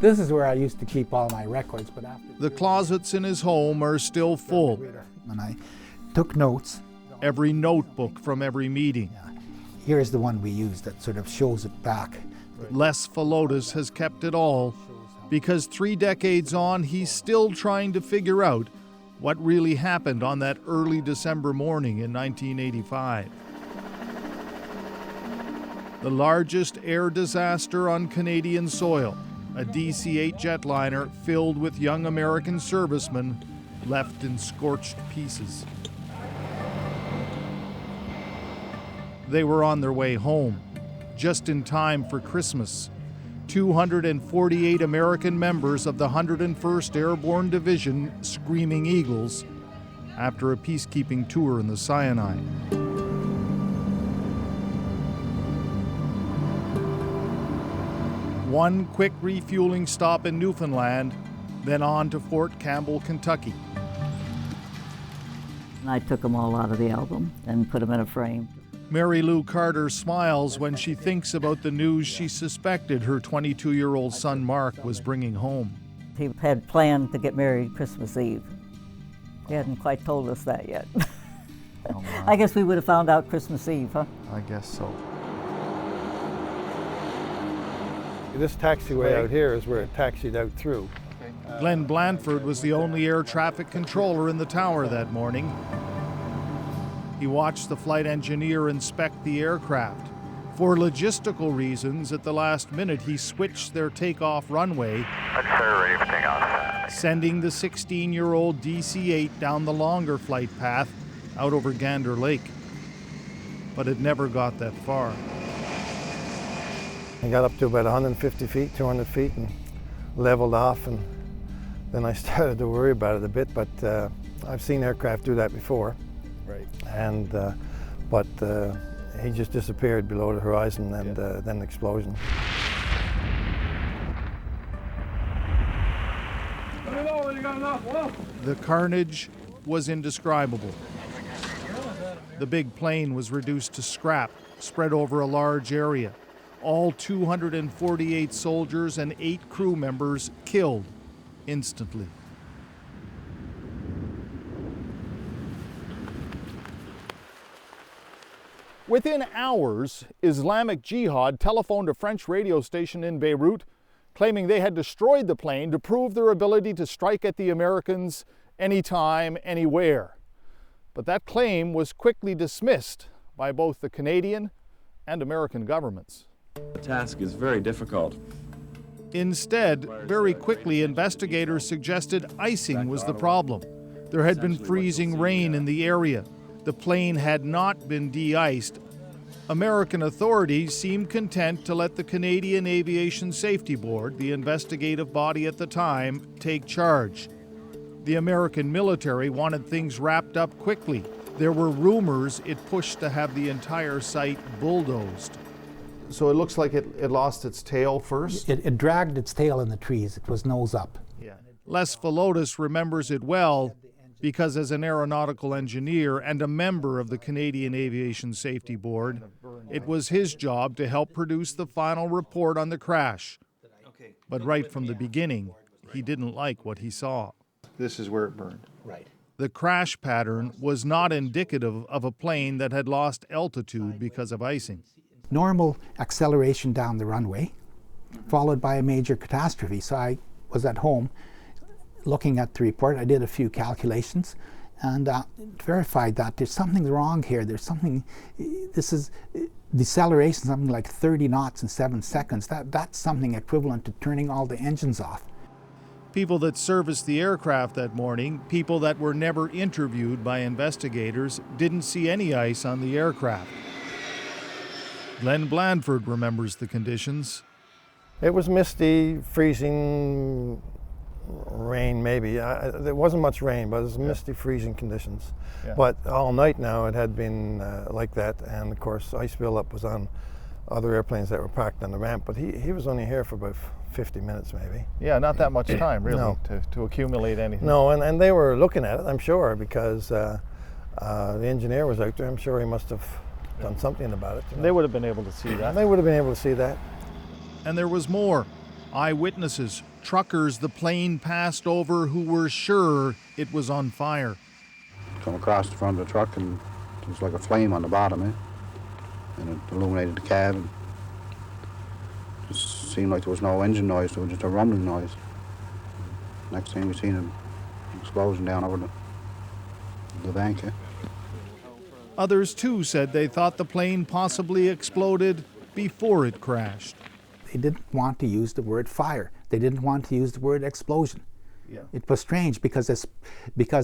This is where I used to keep all my records, but after... The closets in his home are still full. And I took notes. Every notebook from every meeting. Here's the one we used that sort of shows it back. Les Philotis has kept it all because 3 decades on, he's still trying to figure out what really happened on that early December morning in 1985. The largest air disaster on Canadian soil, a DC-8 jetliner filled with young American servicemen left in scorched pieces. They were on their way home, just in time for Christmas. 248 American members of the 101st Airborne Division, Screaming Eagles, after a peacekeeping tour in the Sinai. One quick refueling stop in Newfoundland, then on to Fort Campbell, Kentucky. I took them all out of the album and put them in a frame. Mary Lou Carter smiles when she thinks about the news she suspected her 22-year-old son Mark was bringing home. He had planned to get married Christmas Eve. He hadn't quite told us that yet. Oh, wow. I guess we would have found out Christmas Eve, huh? I guess so. This taxiway out here is where it taxied out through. Glenn Blanford was the only air traffic controller in the tower that morning. He watched the flight engineer inspect the aircraft. For logistical reasons, at the last minute, he switched their takeoff runway, sending the 16-year-old DC-8 down the longer flight path out over Gander Lake. But it never got that far. I got up to about 150 feet, 200 feet, and leveled off, and then I started to worry about it a bit, but I've seen aircraft do that before. Right. And, but he just disappeared below the horizon, and then an explosion. The carnage was indescribable. The big plane was reduced to scrap, spread over a large area. All 248 soldiers and 8 crew members killed instantly. Within hours, Islamic Jihad telephoned a French radio station in Beirut, claiming they had destroyed the plane to prove their ability to strike at the Americans anytime, anywhere. But that claim was quickly dismissed by both the Canadian and American governments. The task is very difficult. Instead, very quickly, investigators suggested icing was the problem. There had been freezing rain in the area. The plane had not been de-iced. American authorities seemed content to let the Canadian Aviation Safety Board, the investigative body at the time, take charge. The American military wanted things wrapped up quickly. There were rumors it pushed to have the entire site bulldozed. So it looks like it lost its tail first? It dragged its tail in the trees. It was nose up. Les Philotis remembers it well because as an aeronautical engineer and a member of the Canadian Aviation Safety Board, it was his job to help produce the final report on the crash. But right from the beginning, he didn't like what he saw. This is where it burned. Right. The crash pattern was not indicative of a plane that had lost altitude because of icing. Normal acceleration down the runway, followed by a major catastrophe. So I was at home looking at the report. I did a few calculations and verified that there's something wrong here. There's something, this is deceleration, something like 30 knots in 7 seconds. That's something equivalent to turning all the engines off. People that serviced the aircraft that morning, people that were never interviewed by investigators, didn't see any ice on the aircraft. Glenn Blanford remembers the conditions. It was misty, freezing, rain maybe. There wasn't much rain, but it was misty, freezing conditions. Yeah. But all night now it had been like that, and of course ice buildup was on other airplanes that were parked on the ramp, but he was only here for about 50 minutes maybe. Yeah, not that much time really No. to accumulate anything. No, and they were looking at it, I'm sure, because the engineer was out there. I'm sure he must have done something about it. They would have been able to see that. They would have been able to see that. And there was more. Eyewitnesses, truckers the plane passed over who were sure it was on fire. Come across the front of the truck and there was like a flame on the bottom, and it illuminated the cab. And just seemed like there was no engine noise, there was just a rumbling noise. Next thing we seen an explosion down over the bank. Others too said they thought the plane possibly exploded before it crashed. They didn't want to use the word fire. They didn't want to use the word explosion. Yeah. It was strange because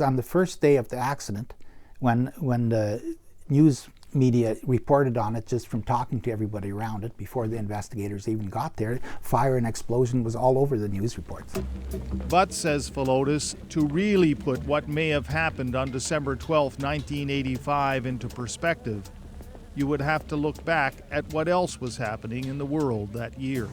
on the first day of the accident, when the news media reported on it just from talking to everybody around it before the investigators even got there, fire and explosion was all over the news reports. But, says Philotis, to really put what may have happened on December 12, 1985 into perspective, you would have to look back at what else was happening in the world that year.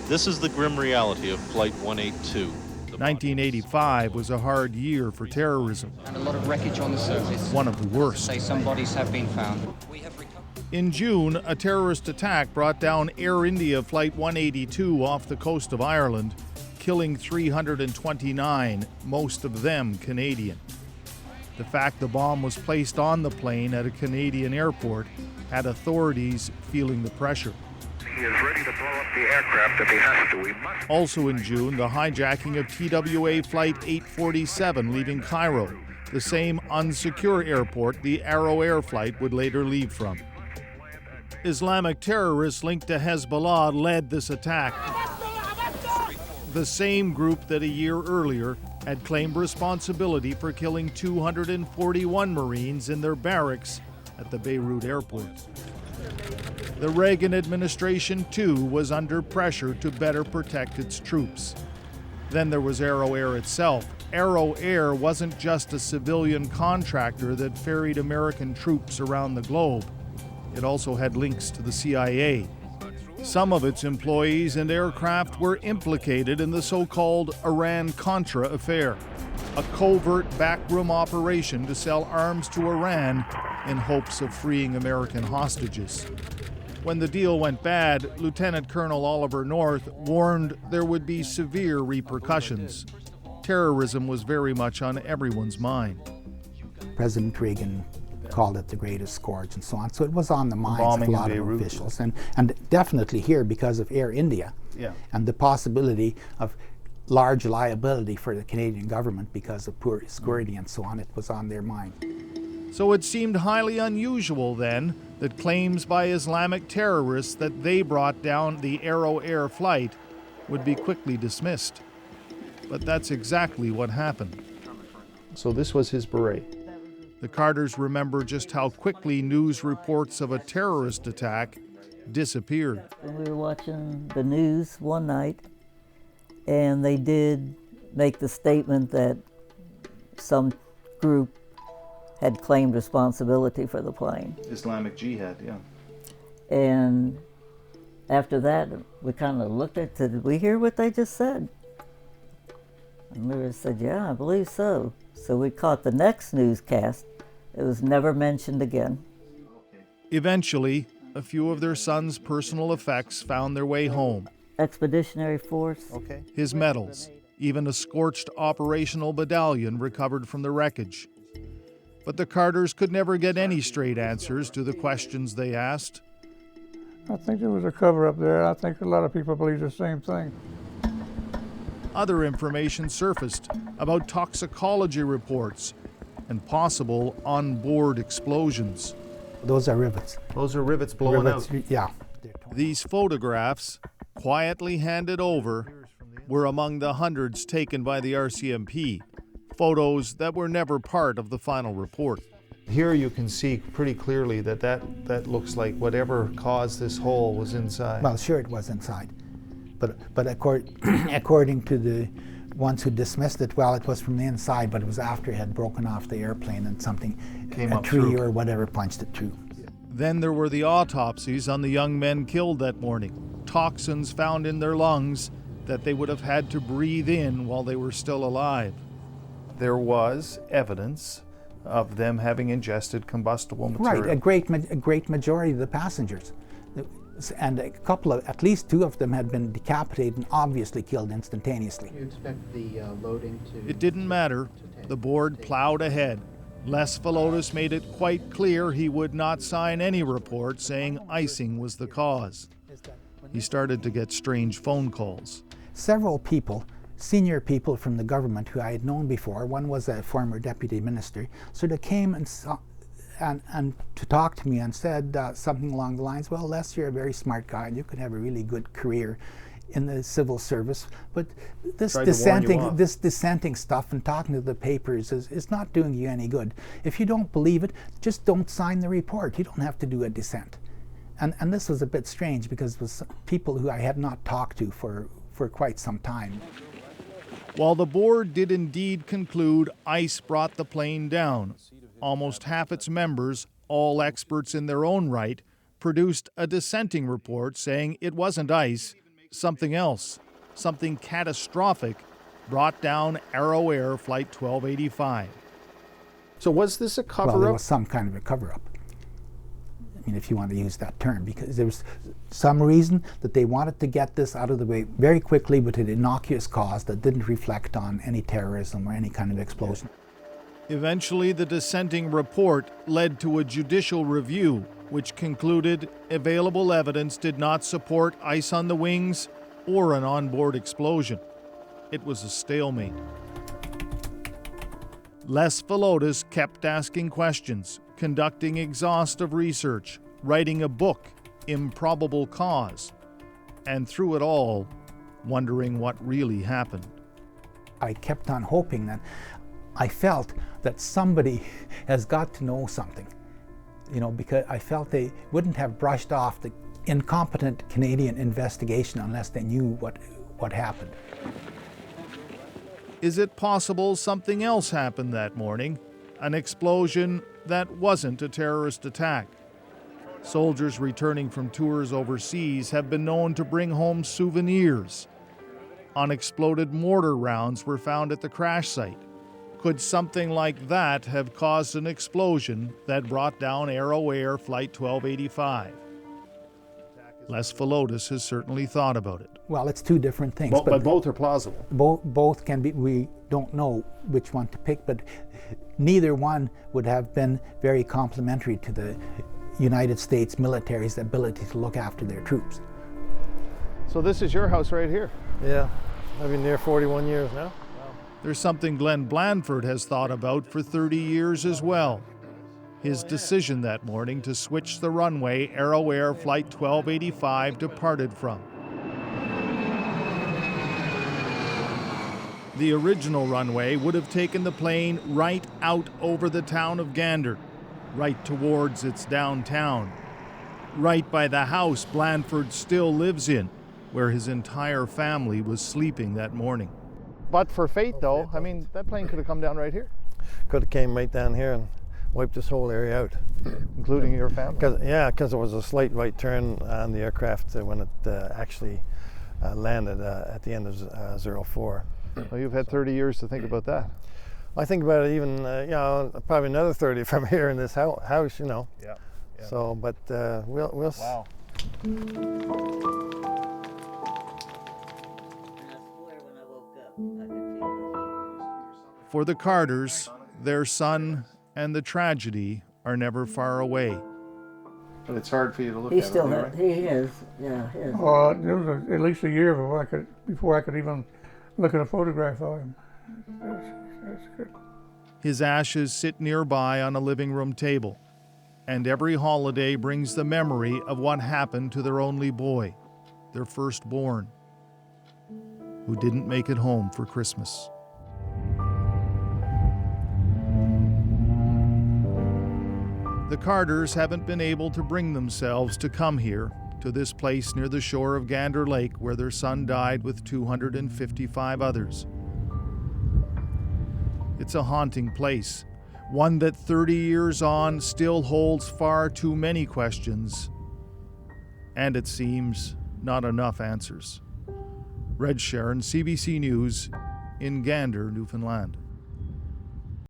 This is the grim reality of Flight 182. 1985 was a hard year for terrorism. And a lot of wreckage on the surface. One of the worst. Say some bodies have been found. In June, a terrorist attack brought down Air India Flight 182 off the coast of Ireland, killing 329, most of them Canadian. The fact the bomb was placed on the plane at a Canadian airport had authorities feeling the pressure. He is ready to blow up the aircraft if he has to. We must. Also in June, the hijacking of TWA Flight 847 leaving Cairo, the same unsecure airport the Arrow Air flight would later leave from. Islamic terrorists linked to Hezbollah led this attack. The same group that a year earlier had claimed responsibility for killing 241 Marines in their barracks at the Beirut airport. The Reagan administration, too, was under pressure to better protect its troops. Then there was Arrow Air itself. Arrow Air wasn't just a civilian contractor that ferried American troops around the globe. It also had links to the CIA. Some of its employees and aircraft were implicated in the so-called Iran-Contra affair, a covert backroom operation to sell arms to Iran in hopes of freeing American hostages. When the deal went bad, Lieutenant Colonel Oliver North warned there would be severe repercussions. Terrorism was very much on everyone's mind. President Reagan called it the greatest scourge and so on. So it was on the minds of a lot of officials. And definitely here because of Air India and the possibility of large liability for the Canadian government because of poor security and so on. It was on their mind. So it seemed highly unusual then that claims by Islamic terrorists that they brought down the Arrow Air flight would be quickly dismissed. But that's exactly what happened. So this was his beret. The Carters remember just how quickly news reports of a terrorist attack disappeared. We were watching the news one night, and they did make the statement that some group had claimed responsibility for the plane. Islamic Jihad, yeah. And after that, we kind of looked at it, did we hear what they just said? And Lewis said, yeah, I believe so. So we caught the next newscast. It was never mentioned again. Eventually, a few of their son's personal effects found their way home. Expeditionary Force. His medals, even a scorched operational medallion recovered from the wreckage. But the Carters could never get any straight answers to the questions they asked. I think there was a cover-up there. I think a lot of people believe the same thing. Other information surfaced about toxicology reports and possible on-board explosions. Those are rivets. Those are rivets blowing out. Yeah. These photographs, quietly handed over, were among the hundreds taken by the RCMP, photos that were never part of the final report. Here you can see pretty clearly that looks like whatever caused this hole was inside. Well, sure it was inside. But according to the ones who dismissed it, well, it was from the inside, but it was after it had broken off the airplane and something, a tree or whatever punched it through. Then there were the autopsies on the young men killed that morning, toxins found in their lungs that they would have had to breathe in while they were still alive. There was evidence of them having ingested combustible material. Right, a great majority of the passengers. And at least 2 of them had been decapitated and obviously killed instantaneously. You expect the loading to... It didn't matter. The board plowed ahead. Les Velotis made it quite clear he would not sign any report saying icing was the cause. He started to get strange phone calls. Several people, senior people from the government who I had known before, one was a former deputy minister, sort of came and to talk to me and said something along the lines, well, Les, you're a very smart guy and you could have a really good career in the civil service, but this dissenting stuff and talking to the papers is not doing you any good. If you don't believe it, just don't sign the report. You don't have to do a dissent. And this was a bit strange because it was people who I had not talked to for quite some time. While the board did indeed conclude ice brought the plane down, almost half its members, all experts in their own right, produced a dissenting report saying it wasn't ice, something else, something catastrophic, brought down Arrow Air Flight 1285. So was this a cover-up? Well, there was some kind of a cover-up. I mean, if you want to use that term, because there was some reason that they wanted to get this out of the way very quickly with an innocuous cause that didn't reflect on any terrorism or any kind of explosion. Eventually, the dissenting report led to a judicial review, which concluded available evidence did not support ice on the wings or an onboard explosion. It was a stalemate. Les Velotis kept asking questions, conducting exhaustive research, writing a book, Improbable Cause, and through it all, wondering what really happened. I kept on hoping that I felt that somebody has got to know something, because I felt they wouldn't have brushed off the incompetent Canadian investigation unless they knew what happened. Is it possible something else happened that morning? An explosion that wasn't a terrorist attack? Soldiers returning from tours overseas have been known to bring home souvenirs. Unexploded mortar rounds were found at the crash site. Could something like that have caused an explosion that brought down Arrow Air Flight 1285? Les Velotis has certainly thought about it. Well, it's 2 different things. But both are plausible. Both can be, we don't know which one to pick, but neither one would have been very complimentary to the United States military's ability to look after their troops. So this is your house right here? Yeah, I've been there 41 years now. There's something Glenn Blandford has thought about for 30 years as well. His decision that morning to switch the runway Arrow Air Flight 1285 departed from. The original runway would have taken the plane right out over the town of Gander, right towards its downtown, right by the house Blandford still lives in, where his entire family was sleeping that morning. But for fate, though, I mean, that plane could have come down right here. Could have came right down here and wiped this whole area out. Including your family? Because it was a slight right turn on the aircraft when it actually landed at the end of 04. Well, you've had 30 years to think about that. I think about it even, probably another 30 from here in this house, Yeah. So, but we'll Wow. For the Carters, their son and the tragedy are never far away. But it's hard for you to look He at still it, right? he is, yeah. He is. Well, it was at least a year before I could even look at a photograph of him. That's good. His ashes sit nearby on a living room table, and every holiday brings the memory of what happened to their only boy, their firstborn, who didn't make it home for Christmas. The Carters haven't been able to bring themselves to come here, to this place near the shore of Gander Lake where their son died with 255 others. It's a haunting place, one that 30 years on still holds far too many questions, and it seems not enough answers. Red Sharon, CBC News, in Gander, Newfoundland.